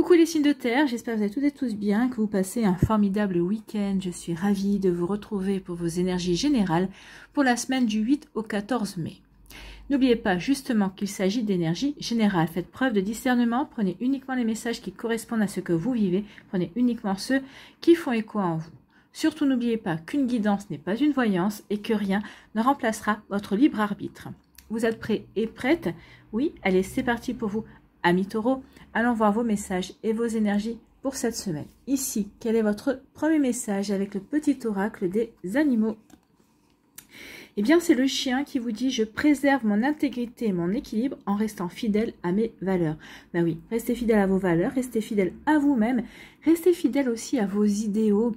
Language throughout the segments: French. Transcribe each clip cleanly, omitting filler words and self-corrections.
Coucou les signes de terre, j'espère que vous allez toutes et tous bien, que vous passez un formidable week-end. Je suis ravie de vous retrouver pour vos énergies générales pour la semaine du 8 au 14 mai. N'oubliez pas justement qu'il s'agit d'énergie générale. Faites preuve de discernement, prenez uniquement les messages qui correspondent à ce que vous vivez, prenez uniquement ceux qui font écho en vous. Surtout n'oubliez pas qu'une guidance n'est pas une voyance et que rien ne remplacera votre libre arbitre. Vous êtes prêts et prêtes? Oui, allez, c'est parti pour vous. Amis taureaux, allons voir vos messages et vos énergies pour cette semaine. Ici, quel est votre premier message avec le petit oracle des animaux? Eh bien, c'est le chien qui vous dit « Je préserve mon intégrité et mon équilibre en restant fidèle à mes valeurs. » Ben oui, restez fidèle à vos valeurs, restez fidèle à vous-même, restez fidèle aussi à vos idéaux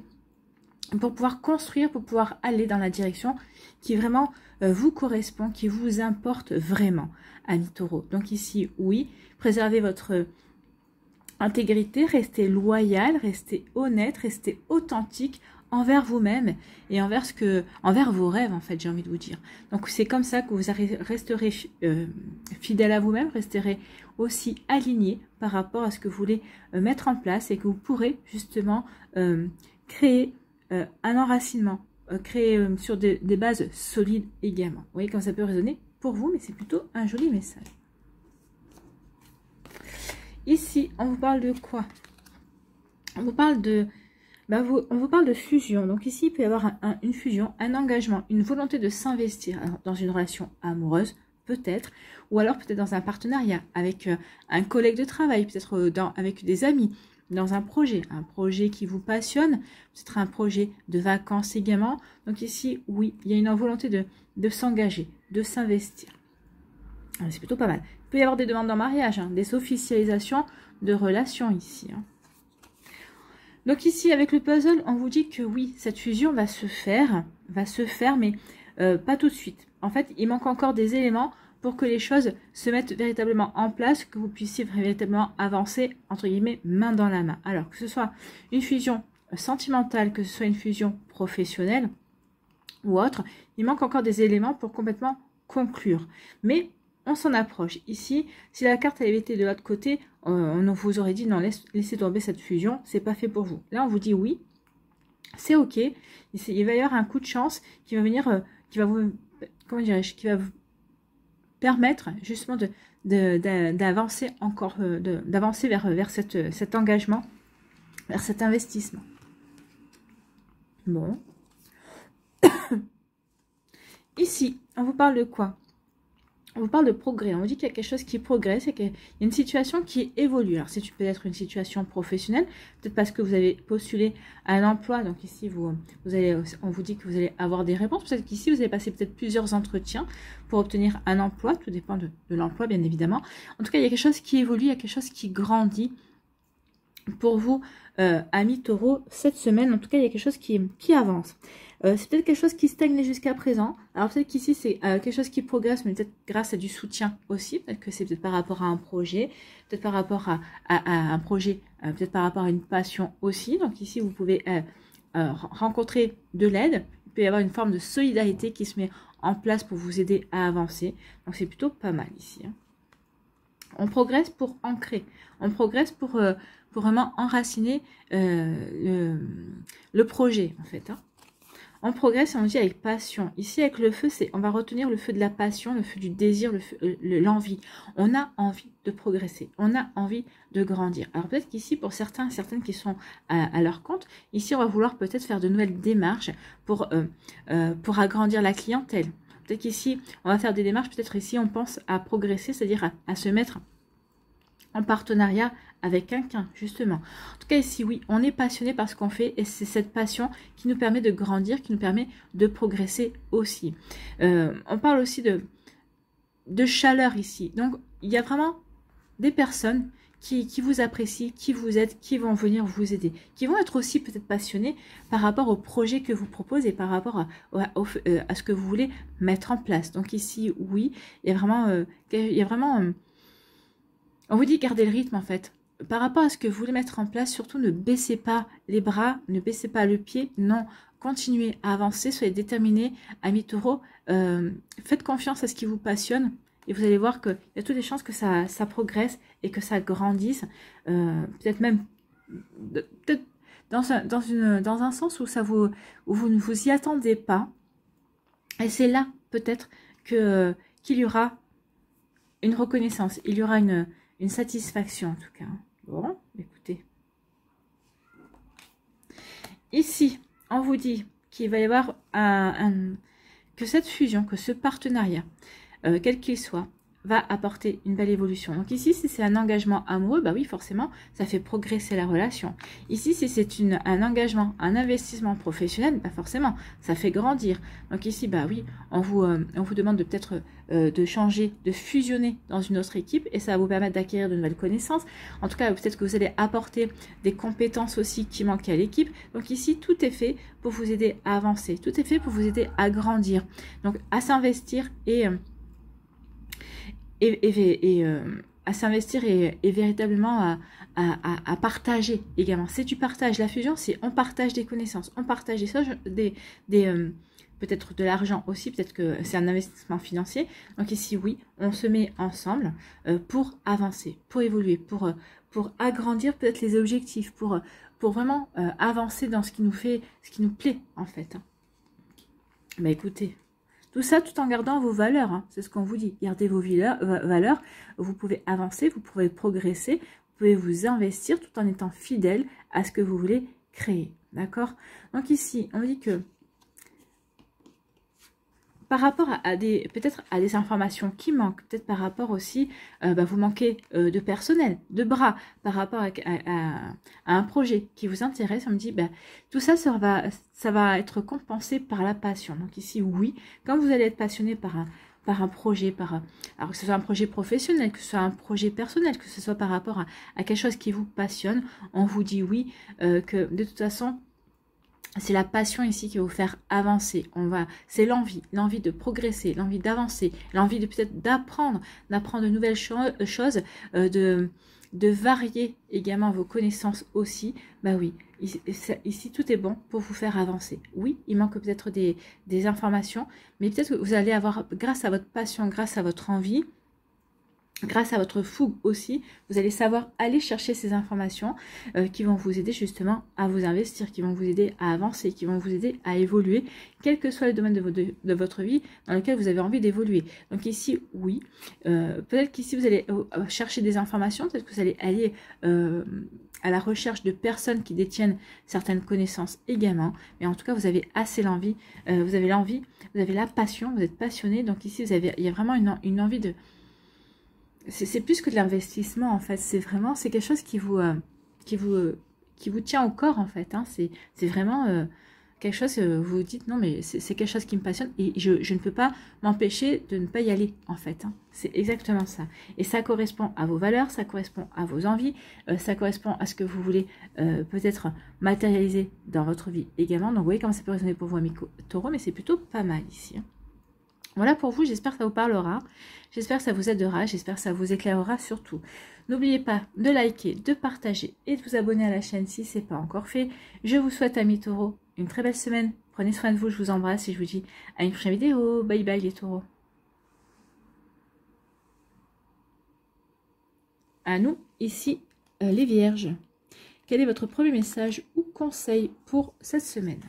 pour pouvoir construire, pour pouvoir aller dans la direction qui vraiment vous correspond, qui vous importe vraiment, amis taureaux. Donc ici, oui, préservez votre intégrité, restez loyal, restez honnête, restez authentique envers vous-même et envers vos rêves, en fait, j'ai envie de vous dire. Donc c'est comme ça que vous resterez fidèle à vous-même, resterez aussi aligné par rapport à ce que vous voulez mettre en place et que vous pourrez justement créer un enracinement, créé sur des bases solides également. Vous voyez comme ça peut résonner pour vous, mais c'est plutôt un joli message. Ici, on vous parle de quoi? On vous parle de, on vous parle de fusion. Donc ici, il peut y avoir une fusion, un engagement, une volonté de s'investir dans une relation amoureuse, peut-être, ou alors peut-être dans un partenariat avec un collègue de travail, peut-être avec des amis, dans un projet qui vous passionne, peut-être un projet de vacances également. Donc ici, oui, il y a une volonté de s'engager, de s'investir. C'est plutôt pas mal. Il peut y avoir des demandes en mariage, des officialisations de relations ici. Donc ici, avec le puzzle, on vous dit que oui, cette fusion va se faire, mais pas tout de suite. En fait, il manque encore des éléments pour que les choses se mettent véritablement en place, que vous puissiez véritablement avancer, entre guillemets, main dans la main. Alors, que ce soit une fusion sentimentale, que ce soit une fusion professionnelle ou autre, il manque encore des éléments pour complètement conclure. Mais on s'en approche. Ici, si la carte avait été de l'autre côté, on vous aurait dit non, laissez tomber cette fusion, c'est pas fait pour vous. Là, on vous dit oui, c'est ok. Il va y avoir un coup de chance qui va venir, qui va vous, comment dirais-je, qui va vous permettre justement d'avancer encore, d'avancer vers cet engagement, vers cet investissement. Bon. Ici, on vous parle de quoi? On vous parle de progrès. On vous dit qu'il y a quelque chose qui progresse et qu'il y a une situation qui évolue. Alors, c'est peut-être une situation professionnelle, peut-être parce que vous avez postulé à un emploi. Donc ici, on vous dit que vous allez avoir des réponses. Peut-être qu'ici, vous allez passer peut-être plusieurs entretiens pour obtenir un emploi. Tout dépend de l'emploi, bien évidemment. En tout cas, il y a quelque chose qui évolue, il y a quelque chose qui grandit pour vous, amis taureaux, cette semaine. En tout cas, il y a quelque chose qui avance. C'est peut-être quelque chose qui stagne jusqu'à présent. Alors peut-être qu'ici c'est quelque chose qui progresse, mais peut-être grâce à du soutien aussi. Peut-être que c'est peut-être par rapport à un projet, peut-être par rapport à un projet, peut-être par rapport à une passion aussi. Donc ici vous pouvez rencontrer de l'aide. Il peut y avoir une forme de solidarité qui se met en place pour vous aider à avancer. Donc c'est plutôt pas mal ici. On progresse pour ancrer. On progresse pour vraiment enraciner le projet en fait. On progresse et on dit avec passion. Ici, avec le feu, on va retenir le feu de la passion, le feu du désir, l'envie. On a envie de progresser. On a envie de grandir. Alors peut-être qu'ici, pour certaines qui sont à leur compte, ici, on va vouloir peut-être faire de nouvelles démarches pour agrandir la clientèle. Peut-être qu'ici, on va faire des démarches. Peut-être ici, on pense à progresser, c'est-à-dire à se mettre en partenariat avec quelqu'un, justement. En tout cas, ici, oui, on est passionné par ce qu'on fait et c'est cette passion qui nous permet de grandir, qui nous permet de progresser aussi. On parle aussi de chaleur ici. Donc, il y a vraiment des personnes qui vous apprécient, qui vous aident, qui vont venir vous aider, qui vont être aussi peut-être passionnés par rapport au projet que vous proposez, par rapport à ce que vous voulez mettre en place. Donc ici, oui, il y a vraiment on vous dit gardez le rythme en fait. Par rapport à ce que vous voulez mettre en place, surtout ne baissez pas les bras, ne baissez pas le pied. Non, continuez à avancer, soyez déterminés, amis taureaux. Faites confiance à ce qui vous passionne et vous allez voir qu'il y a toutes les chances que ça progresse et que ça grandisse, peut-être même peut-être dans un sens où vous ne vous y attendez pas. Et c'est là peut-être qu'il y aura une reconnaissance, il y aura une satisfaction en tout cas. Bon, écoutez. Ici, on vous dit qu'il va y avoir que cette fusion, que ce partenariat, quel qu'il soit, va apporter une belle évolution. Donc ici, si c'est un engagement amoureux, bah oui, forcément, ça fait progresser la relation. Ici, si c'est un engagement, un investissement professionnel, bah forcément, ça fait grandir. Donc ici, bah oui, on vous demande de peut-être de changer, de fusionner dans une autre équipe, et ça va vous permettre d'acquérir de nouvelles connaissances. En tout cas, peut-être que vous allez apporter des compétences aussi qui manquaient à l'équipe. Donc ici, tout est fait pour vous aider à avancer. Tout est fait pour vous aider à grandir. Donc à s'investir à s'investir et véritablement à partager également. C'est du partage. La fusion, c'est on partage des connaissances, on partage peut-être de l'argent aussi, peut-être que c'est un investissement financier. Donc ici, oui, on se met ensemble pour avancer, pour évoluer, pour agrandir peut-être les objectifs, pour vraiment avancer dans ce qui nous plaît en fait. Bah écoutez, tout ça tout en gardant vos valeurs, hein. C'est ce qu'on vous dit. Gardez vos valeurs, vous pouvez avancer, vous pouvez progresser, vous pouvez vous investir tout en étant fidèle à ce que vous voulez créer. D'accord? Donc ici, on dit que par rapport peut-être à des informations qui manquent, peut-être par rapport aussi, vous manquez de personnel, de bras, par rapport à un projet qui vous intéresse, on me dit, tout ça, ça va être compensé par la passion. Donc ici, oui, quand vous allez être passionné par un projet, alors que ce soit un projet professionnel, que ce soit un projet personnel, que ce soit par rapport à quelque chose qui vous passionne, on vous dit oui, que de toute façon, c'est la passion ici qui va vous faire avancer. C'est l'envie de progresser, l'envie d'avancer, l'envie de peut-être d'apprendre de nouvelles choses, de varier également vos connaissances aussi. Bah oui, ici tout est bon pour vous faire avancer. Oui, il manque peut-être des informations, mais peut-être que vous allez avoir, grâce à votre passion, grâce à votre envie, grâce à votre fougue aussi, vous allez savoir aller chercher ces informations qui vont vous aider justement à vous investir, qui vont vous aider à avancer, qui vont vous aider à évoluer, quel que soit le domaine de votre vie dans lequel vous avez envie d'évoluer. Donc ici, oui, peut-être qu'ici vous allez chercher des informations, peut-être que vous allez aller à la recherche de personnes qui détiennent certaines connaissances également, mais en tout cas vous avez assez l'envie, vous avez la passion, vous êtes passionné, donc ici il y a vraiment une envie de... C'est plus que de l'investissement en fait, c'est quelque chose qui vous tient au corps en fait, hein. C'est vraiment quelque chose, vous vous dites non mais c'est quelque chose qui me passionne et je ne peux pas m'empêcher de ne pas y aller en fait, hein. C'est exactement ça. Et ça correspond à vos valeurs, ça correspond à vos envies, ça correspond à ce que vous voulez peut-être matérialiser dans votre vie également. Donc vous voyez comment ça peut résonner pour vous amis taureaux, mais c'est plutôt pas mal ici, hein. Voilà pour vous, j'espère que ça vous parlera, j'espère que ça vous aidera, j'espère que ça vous éclairera surtout. N'oubliez pas de liker, de partager et de vous abonner à la chaîne si ce n'est pas encore fait. Je vous souhaite, amis taureaux, une très belle semaine. Prenez soin de vous, je vous embrasse et je vous dis à une prochaine vidéo. Bye bye les taureaux. À nous, ici, les vierges. Quel est votre premier message ou conseil pour cette semaine ?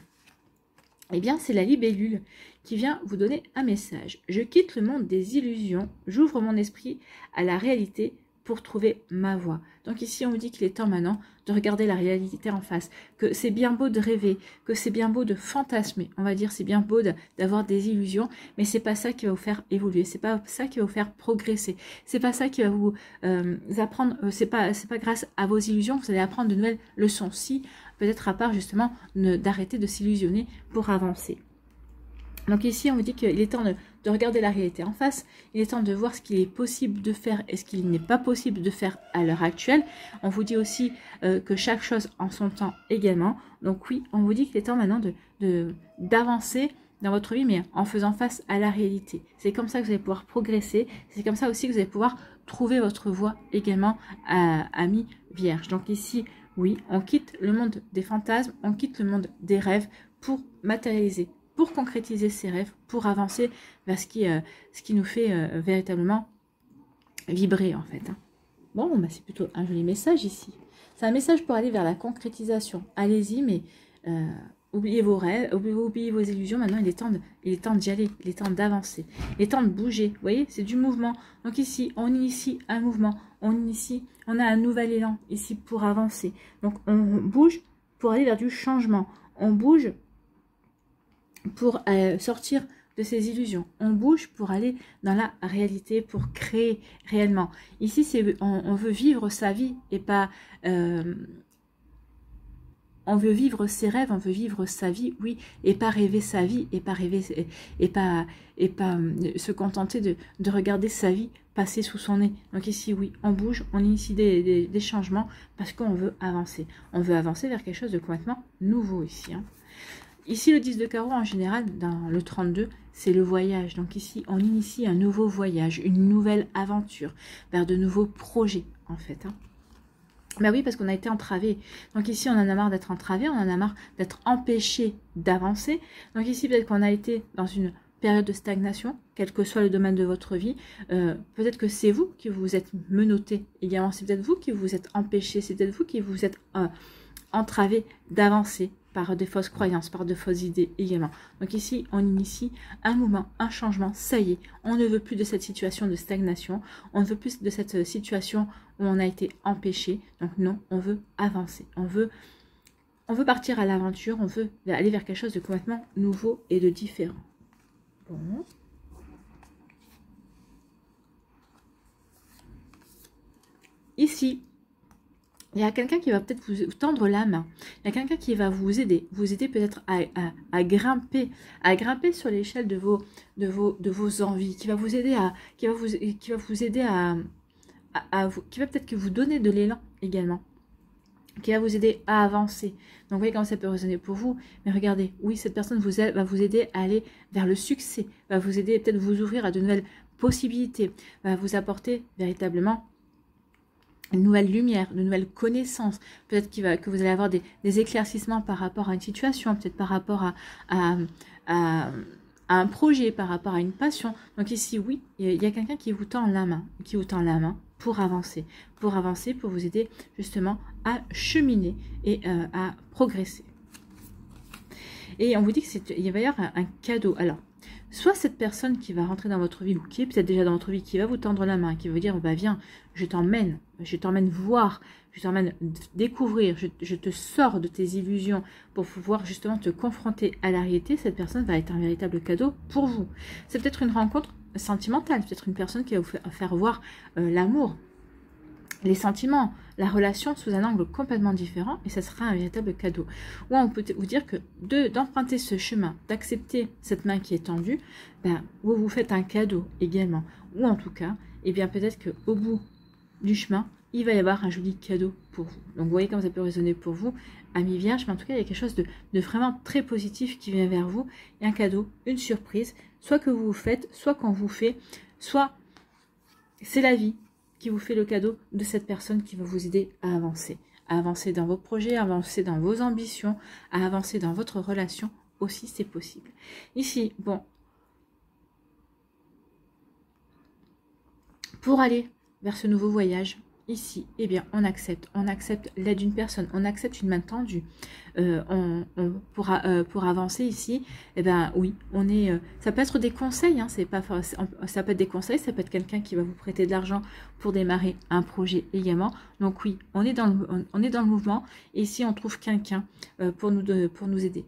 Eh bien, c'est la libellule qui vient vous donner un message. Je quitte le monde des illusions, j'ouvre mon esprit à la réalité pour trouver ma voie. Donc ici, on vous dit qu'il est temps maintenant de regarder la réalité en face, que c'est bien beau de rêver, que c'est bien beau de fantasmer, on va dire, c'est bien beau d'avoir des illusions, mais c'est pas ça qui va vous faire évoluer, c'est pas ça qui va vous faire progresser, c'est pas ça qui va vous apprendre, c'est pas grâce à vos illusions que vous allez apprendre de nouvelles leçons, si peut-être à part justement d'arrêter de s'illusionner pour avancer. Donc ici, on vous dit qu'il est temps de regarder la réalité en face, il est temps de voir ce qu'il est possible de faire et ce qu'il n'est pas possible de faire à l'heure actuelle. On vous dit aussi que chaque chose en son temps également. Donc oui, on vous dit qu'il est temps maintenant d'avancer dans votre vie, mais en faisant face à la réalité. C'est comme ça que vous allez pouvoir progresser, c'est comme ça aussi que vous allez pouvoir trouver votre voie également, amis vierges. Donc ici, oui, on quitte le monde des fantasmes, on quitte le monde des rêves pour matérialiser pour concrétiser ses rêves, pour avancer vers ce qui nous fait véritablement vibrer en fait. Hein. Bon, bah, c'est plutôt un joli message ici. C'est un message pour aller vers la concrétisation. Allez-y, mais oubliez vos rêves, oubliez vos illusions. Maintenant, il est temps d'y aller, il est temps d'avancer, il est temps de bouger. Vous voyez, c'est du mouvement. Donc ici, on initie un mouvement, on a un nouvel élan ici pour avancer. Donc on bouge pour aller vers du changement. On bouge pour sortir de ces illusions. On bouge pour aller dans la réalité, pour créer réellement. Ici, on veut vivre sa vie et pas... on veut vivre ses rêves, on veut vivre sa vie, oui, et pas rêver sa vie, et pas rêver, et pas se contenter de regarder sa vie passer sous son nez. Donc ici, oui, on bouge, on initie des changements parce qu'on veut avancer. On veut avancer vers quelque chose de complètement nouveau ici. Hein. Ici, le 10 de carreau, en général, dans le 32, c'est le voyage. Donc ici, on initie un nouveau voyage, une nouvelle aventure, vers de nouveaux projets, en fait. Hein. Ben oui, parce qu'on a été entravé. Donc ici, on en a marre d'être entravé, on en a marre d'être empêché d'avancer. Donc ici, peut-être qu'on a été dans une période de stagnation, quel que soit le domaine de votre vie. Peut-être que c'est vous qui vous êtes menotté également. C'est peut-être vous qui vous êtes empêché, c'est peut-être vous qui vous êtes entravé d'avancer par de fausses croyances, par de fausses idées également. Donc ici, on initie un mouvement, un changement, ça y est, on ne veut plus de cette situation de stagnation, on ne veut plus de cette situation où on a été empêché. Donc non, on veut avancer, on veut partir à l'aventure, on veut aller vers quelque chose de complètement nouveau et de différent. Bon. Ici, il y a quelqu'un qui va peut-être vous tendre la main. Il y a quelqu'un qui va vous aider peut-être à grimper sur l'échelle de vos envies, qui va vous aider qui va peut-être que vous donner de l'élan également, qui va vous aider à avancer. Donc vous voyez comment ça peut résonner pour vous. Mais regardez, oui, cette personne va vous aider à aller vers le succès, va vous aider peut-être vous ouvrir à de nouvelles possibilités, va vous apporter véritablement une nouvelle lumière, de nouvelles connaissances. Peut-être que vous allez avoir des éclaircissements par rapport à une situation, peut-être par rapport à un projet, par rapport à une passion. Donc ici, oui, il y a quelqu'un qui vous tend la main, pour avancer, pour vous aider justement à cheminer et à progresser. Et on vous dit qu'il va y avoir un cadeau. Alors, soit cette personne qui va rentrer dans votre vie, ou qui est peut-être déjà dans votre vie, qui va vous tendre la main, qui va vous dire, bah viens, je t'emmène voir, je t'emmène découvrir, je te sors de tes illusions pour pouvoir justement te confronter à la réalité. Cette personne va être un véritable cadeau pour vous. C'est peut-être une rencontre sentimentale, peut-être une personne qui va vous faire voir l'amour, les sentiments, la relation sous un angle complètement différent, et ça sera un véritable cadeau. Ou on peut vous dire que d'emprunter ce chemin, d'accepter cette main qui est tendue, ben, vous faites un cadeau également. Ou en tout cas, eh bien peut-être qu'au bout du chemin, il va y avoir un joli cadeau pour vous. Donc vous voyez comme ça peut résonner pour vous, amis vierges, mais en tout cas il y a quelque chose de vraiment très positif qui vient vers vous, et un cadeau, une surprise, soit que vous faites, soit qu'on vous fait, soit c'est la vie qui vous fait le cadeau de cette personne qui va vous aider à avancer dans vos projets, à avancer dans vos ambitions, à avancer dans votre relation aussi, c'est possible. Ici, bon, pour aller vers ce nouveau voyage, ici, eh bien, on accepte l'aide d'une personne, on accepte une main tendue. Pour avancer ici, eh bien, oui, ça peut être des conseils, hein, ça peut être des conseils, ça peut être quelqu'un qui va vous prêter de l'argent pour démarrer un projet également. Donc oui, on est dans le mouvement, et ici, on trouve quelqu'un pour nous aider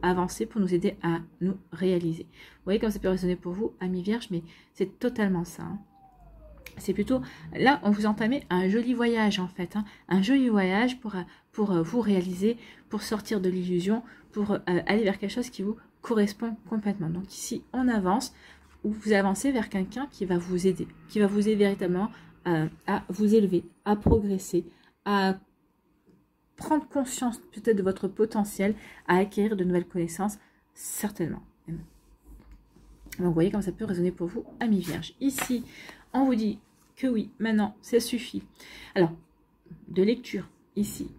à avancer, pour nous aider à nous réaliser. Vous voyez comme ça peut résonner pour vous, amis vierges, mais c'est totalement ça, hein. C'est plutôt, là, on vous entamez un joli voyage, en fait. Hein, un joli voyage pour vous réaliser, pour sortir de l'illusion, pour aller vers quelque chose qui vous correspond complètement. Donc ici, on avance, ou vous avancez vers quelqu'un qui va vous aider véritablement à vous élever, à progresser, à prendre conscience peut-être de votre potentiel, à acquérir de nouvelles connaissances, certainement. Donc vous voyez comme ça peut résonner pour vous, amis vierges. Ici, on vous dit que oui, maintenant, ça suffit. Alors, de lecture, ici,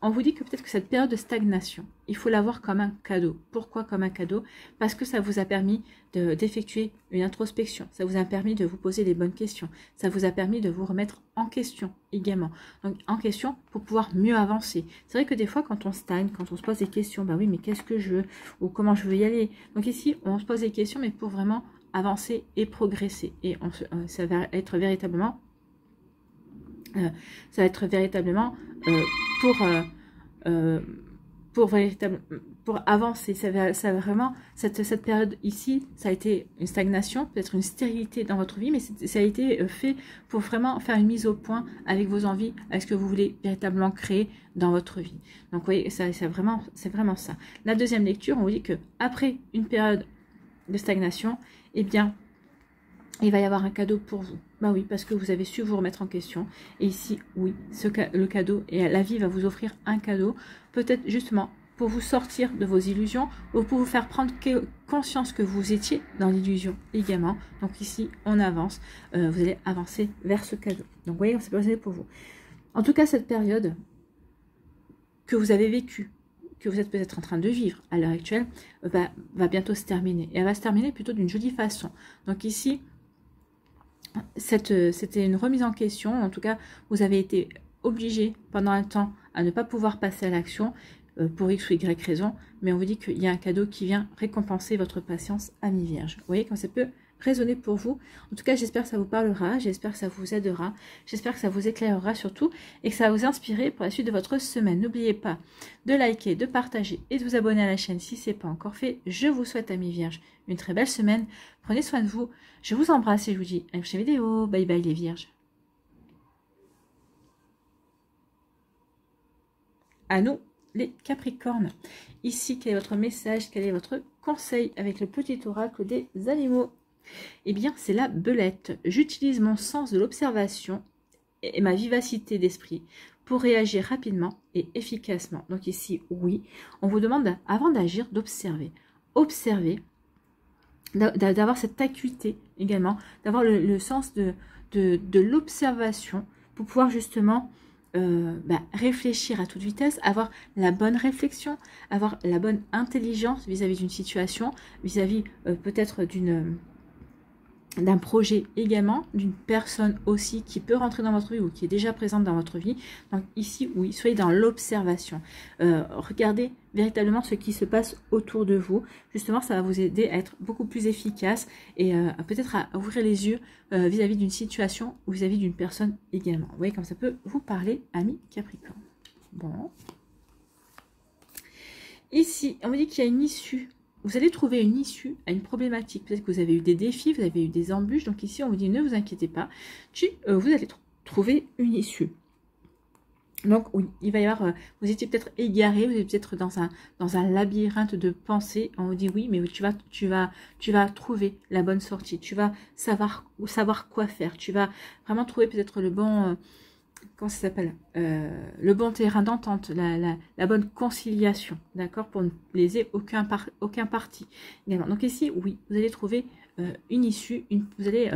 on vous dit que peut-être que cette période de stagnation, il faut la voir comme un cadeau. Pourquoi comme un cadeau? Parce que ça vous a permis d'effectuer une introspection. Ça vous a permis de vous poser les bonnes questions. Ça vous a permis de vous remettre en question également. Donc en question pour pouvoir mieux avancer. C'est vrai que des fois quand on stagne, quand on se pose des questions, bah oui mais qu'est-ce que je veux? Ou comment je veux y aller? Donc ici on se pose des questions mais pour vraiment avancer et progresser. Et ça va être véritablement pour avancer. Ça va vraiment, cette période ici, ça a été une stagnation, peut-être une stérilité dans votre vie, mais ça a été fait pour vraiment faire une mise au point avec vos envies, avec ce que vous voulez véritablement créer dans votre vie. Donc vous voyez, c'est vraiment ça. La deuxième lecture, on vous dit que après une période de stagnation, eh bien, il va y avoir un cadeau pour vous. Bah oui, parce que vous avez su vous remettre en question. Et ici, oui, le cadeau, et la vie va vous offrir un cadeau, peut-être justement pour vous sortir de vos illusions, ou pour vous faire prendre conscience que vous étiez dans l'illusion également. Donc ici, on avance. Vous allez avancer vers ce cadeau. Donc vous voyez, c'est possible pour vous. En tout cas, cette période que vous avez vécue, que vous êtes peut-être en train de vivre à l'heure actuelle, va bientôt se terminer. Et elle va se terminer plutôt d'une jolie façon. Donc ici, c'était une remise en question. En tout cas, vous avez été obligé pendant un temps à ne pas pouvoir passer à l'action pour X ou Y raison. Mais on vous dit qu'il y a un cadeau qui vient récompenser votre patience, amis vierges. Vous voyez, quand ça peut résonner pour vous. En tout cas, j'espère que ça vous parlera, j'espère que ça vous aidera, j'espère que ça vous éclairera surtout et que ça va vous inspirer pour la suite de votre semaine. N'oubliez pas de liker, de partager et de vous abonner à la chaîne si ce n'est pas encore fait. Je vous souhaite, amis vierges, une très belle semaine. Prenez soin de vous. Je vous embrasse et je vous dis à une prochaine vidéo. Bye bye les vierges. À nous les Capricornes. Ici, quel est votre message? Quel est votre conseil avec le petit oracle des animaux? Eh bien, c'est la belette. J'utilise mon sens de l'observation et ma vivacité d'esprit pour réagir rapidement et efficacement. Donc ici, oui, on vous demande, avant d'agir, d'observer. Observer, d'avoir cette acuité également, d'avoir le sens de l'observation pour pouvoir justement réfléchir à toute vitesse, avoir la bonne réflexion, avoir la bonne intelligence vis-à-vis d'une situation, vis-à-vis peut-être d'un projet également, d'une personne aussi qui peut rentrer dans votre vie ou qui est déjà présente dans votre vie. Donc ici, oui, soyez dans l'observation. Regardez véritablement ce qui se passe autour de vous. Justement, ça va vous aider à être beaucoup plus efficace et peut-être à ouvrir les yeux vis-à-vis d'une situation ou vis-à-vis d'une personne également. Vous voyez comme ça peut vous parler, amis Capricorne. Bon. Ici, on me dit qu'il y a une issue. Vous allez trouver une issue à une problématique. Peut-être que vous avez eu des défis, vous avez eu des embûches. Donc ici, on vous dit, ne vous inquiétez pas. Vous allez trouver une issue. Donc oui, il va y avoir, vous étiez peut-être égaré, vous êtes peut-être dans un labyrinthe de pensées. On vous dit oui, mais tu vas trouver la bonne sortie. Tu vas savoir quoi faire. Tu vas vraiment trouver peut-être le bon... comment ça s'appelle, le bon terrain d'entente, la bonne conciliation, d'accord, pour ne léser aucun parti. Donc ici, oui, vous allez trouver une issue, vous allez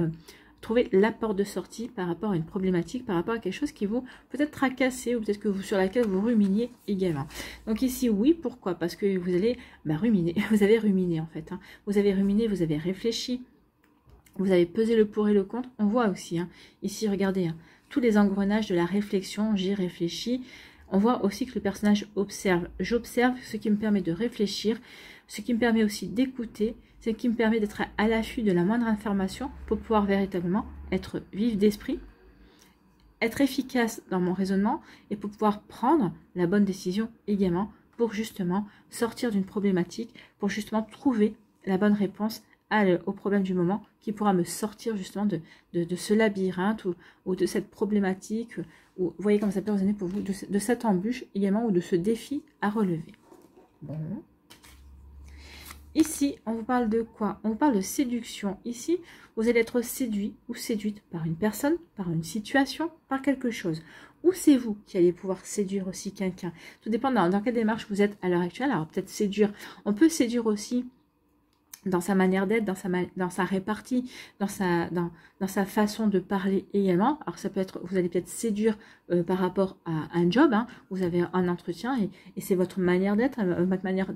trouver la porte de sortie par rapport à une problématique, par rapport à quelque chose qui vous peut-être tracassé ou peut-être que sur laquelle vous ruminiez également. Donc ici, oui, pourquoi? Parce que vous allez ruminer, vous avez ruminé en fait, hein. Vous avez ruminé, vous avez réfléchi, vous avez pesé le pour et le contre. On voit aussi, hein, ici, regardez, hein, tous les engrenages de la réflexion, j'y réfléchis. On voit aussi que le personnage observe. J'observe, ce qui me permet de réfléchir, ce qui me permet aussi d'écouter, ce qui me permet d'être à l'affût de la moindre information pour pouvoir véritablement être vif d'esprit, être efficace dans mon raisonnement et pour pouvoir prendre la bonne décision également pour justement sortir d'une problématique, pour justement trouver la bonne réponse au problème du moment qui pourra me sortir justement de ce labyrinthe ou de cette problématique, ou vous voyez comme ça peut résonner pour vous, de cette embûche également ou de ce défi à relever. Bon. Ici, on vous parle de quoi? On vous parle de séduction. Ici, vous allez être séduit ou séduite par une personne, par une situation, par quelque chose. Ou c'est vous qui allez pouvoir séduire aussi quelqu'un. Tout dépend dans quelle démarche vous êtes à l'heure actuelle. Alors peut-être séduire, on peut séduire aussi dans sa manière d'être, dans sa répartie, dans sa façon de parler également. Alors ça peut être, vous allez peut-être séduire par rapport à un job, hein. Vous avez un entretien et c'est votre manière d'être, votre manière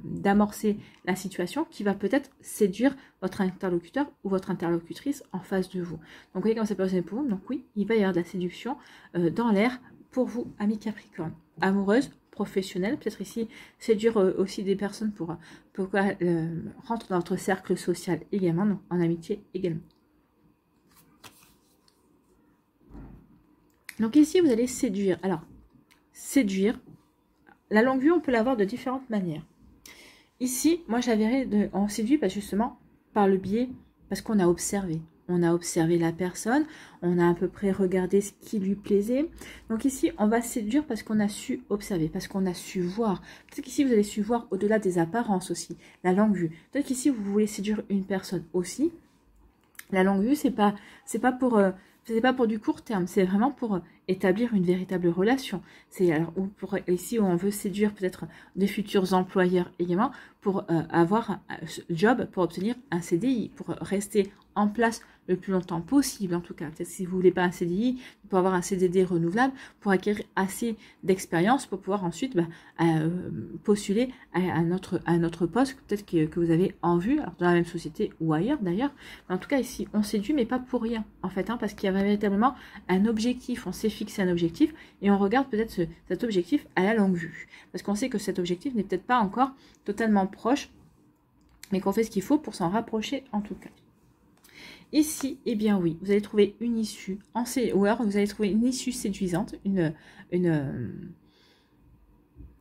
d'amorcer la situation qui va peut-être séduire votre interlocuteur ou votre interlocutrice en face de vous. Donc vous voyez comment ça peut résonner pour vous. Donc oui, il va y avoir de la séduction dans l'air pour vous, amis Capricorne. Amoureuse, professionnelle, peut-être ici séduire aussi des personnes pour rentrer dans votre cercle social également, donc en amitié également. Donc ici vous allez séduire. Alors, séduire, la longue vue on peut l'avoir de différentes manières. Ici, moi j'avais on séduit justement par le biais, parce qu'on a observé. On a observé la personne, on a à peu près regardé ce qui lui plaisait. Donc ici, on va séduire parce qu'on a su observer, parce qu'on a su voir. Peut-être qu'ici, vous avez su voir au-delà des apparences aussi, la longue vue. Peut-être qu'ici, vous voulez séduire une personne aussi. La longue vue, c'est pas pour du court terme, c'est vraiment pour établir une véritable relation. C'est alors ici où on veut séduire peut-être des futurs employeurs également pour avoir un job, pour obtenir un CDI, pour rester en place le plus longtemps possible en tout cas. Peut-être si vous voulez pas un CDI, pour avoir un CDD renouvelable, pour acquérir assez d'expérience pour pouvoir ensuite postuler à un autre poste peut-être que vous avez en vue, alors dans la même société ou ailleurs d'ailleurs. En tout cas ici on séduit mais pas pour rien en fait, hein, parce qu'il y a véritablement un objectif, on s'est fixé un objectif et on regarde peut-être cet objectif à la longue vue. Parce qu'on sait que cet objectif n'est peut-être pas encore totalement proche, mais qu'on fait ce qu'il faut pour s'en rapprocher en tout cas. Ici, eh bien oui, vous allez trouver une issue, ou alors vous allez trouver une issue séduisante,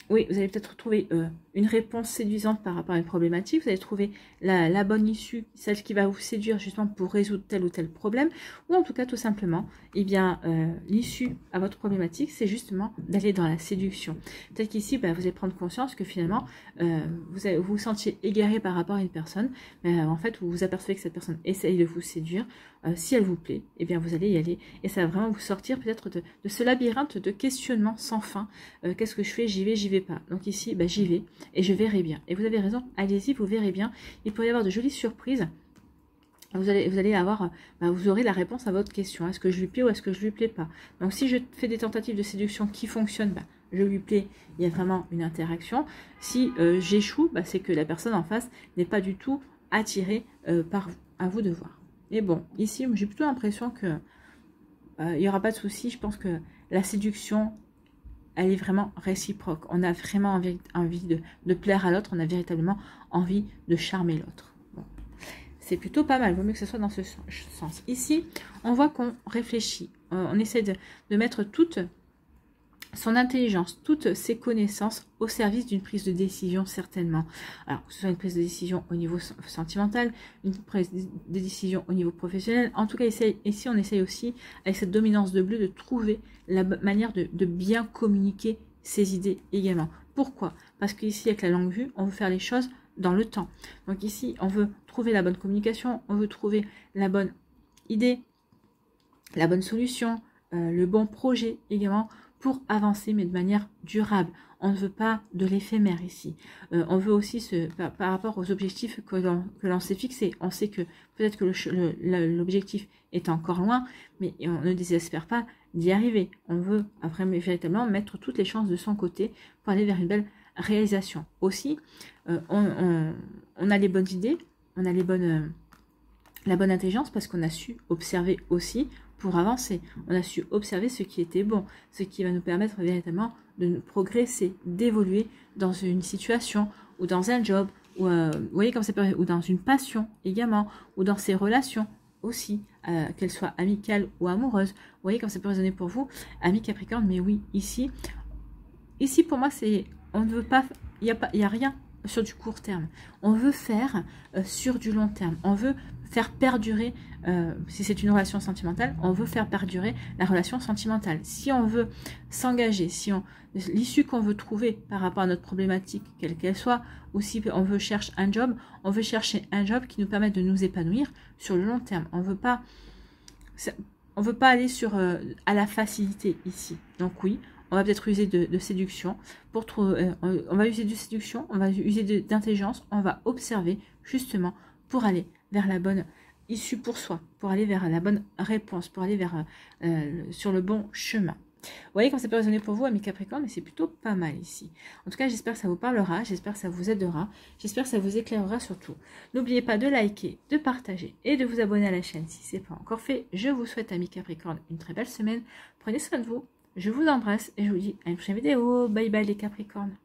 oui, vous allez peut-être trouver une réponse séduisante par rapport à une problématique. Vous allez trouver la bonne issue, celle qui va vous séduire justement pour résoudre tel ou tel problème. Ou en tout cas, tout simplement, eh bien, l'issue à votre problématique, c'est justement d'aller dans la séduction. Peut-être qu'ici, vous allez prendre conscience que finalement, vous vous sentiez égaré par rapport à une personne. Mais en fait, vous vous apercevez que cette personne essaye de vous séduire. Si elle vous plaît, eh bien, vous allez y aller. Et ça va vraiment vous sortir peut-être de ce labyrinthe de questionnement sans fin. Qu'est-ce que je fais? J'y vais pas. Donc ici, j'y vais et je verrai bien. Et vous avez raison, allez-y, vous verrez bien. Il pourrait y avoir de jolies surprises. Vous allez avoir, vous aurez la réponse à votre question. Est-ce que je lui plais ou est-ce que je lui plais pas? Donc si je fais des tentatives de séduction qui fonctionnent, je lui plais, il y a vraiment une interaction. Si j'échoue, c'est que la personne en face n'est pas du tout attirée par vous. À vous de voir. Et bon, ici, j'ai plutôt l'impression que il n'y aura pas de souci. Je pense que la séduction, elle est vraiment réciproque. On a vraiment envie de plaire à l'autre. On a véritablement envie de charmer l'autre. Bon. C'est plutôt pas mal. Il vaut mieux que ce soit dans ce sens. Ici, on voit qu'on réfléchit. On essaie de mettre toute son intelligence, toutes ses connaissances au service d'une prise de décision certainement. Alors que ce soit une prise de décision au niveau sentimental, une prise de décision au niveau professionnel. En tout cas, ici on essaye aussi, avec cette dominance de bleu, de trouver la manière de bien communiquer ses idées également. Pourquoi? Parce qu'ici, avec la longue vue, on veut faire les choses dans le temps. Donc ici, on veut trouver la bonne communication, on veut trouver la bonne idée, la bonne solution, le bon projet également, pour avancer, mais de manière durable. On ne veut pas de l'éphémère ici. On veut aussi, par rapport aux objectifs que l'on s'est fixés, on sait que peut-être que l'objectif est encore loin, mais on ne désespère pas d'y arriver. On veut véritablement mettre toutes les chances de son côté pour aller vers une belle réalisation. Aussi, on a les bonnes idées, on a la bonne intelligence parce qu'on a su observer aussi pour avancer. On a su observer ce qui était bon, ce qui va nous permettre véritablement de progresser, d'évoluer dans une situation ou dans un job, ou vous voyez comme ça peut, ou dans une passion également, ou dans ses relations aussi, qu'elles soient amicales ou amoureuses. Vous voyez comme ça peut résonner pour vous, amis Capricorne. Mais oui, ici pour moi, on ne veut pas, il y a rien sur du court terme. On veut faire sur du long terme. On veut faire perdurer, si c'est une relation sentimentale, on veut faire perdurer la relation sentimentale. Si on veut s'engager, l'issue qu'on veut trouver par rapport à notre problématique, quelle qu'elle soit, ou si on veut chercher un job, on veut chercher un job qui nous permette de nous épanouir sur le long terme. On veut pas aller à la facilité ici. Donc oui, on va peut-être user de séduction pour trouver, on va user de séduction, on va user d'intelligence, on va observer justement pour aller vers la bonne issue pour soi, pour aller vers la bonne réponse, pour aller vers sur le bon chemin. Vous voyez comme ça peut résonner pour vous, amis Capricorne, mais c'est plutôt pas mal ici. En tout cas, j'espère que ça vous parlera, j'espère que ça vous aidera, j'espère que ça vous éclairera surtout. N'oubliez pas de liker, de partager et de vous abonner à la chaîne si ce n'est pas encore fait. Je vous souhaite, amis Capricorne, une très belle semaine. Prenez soin de vous, je vous embrasse et je vous dis à une prochaine vidéo. Bye bye les Capricornes.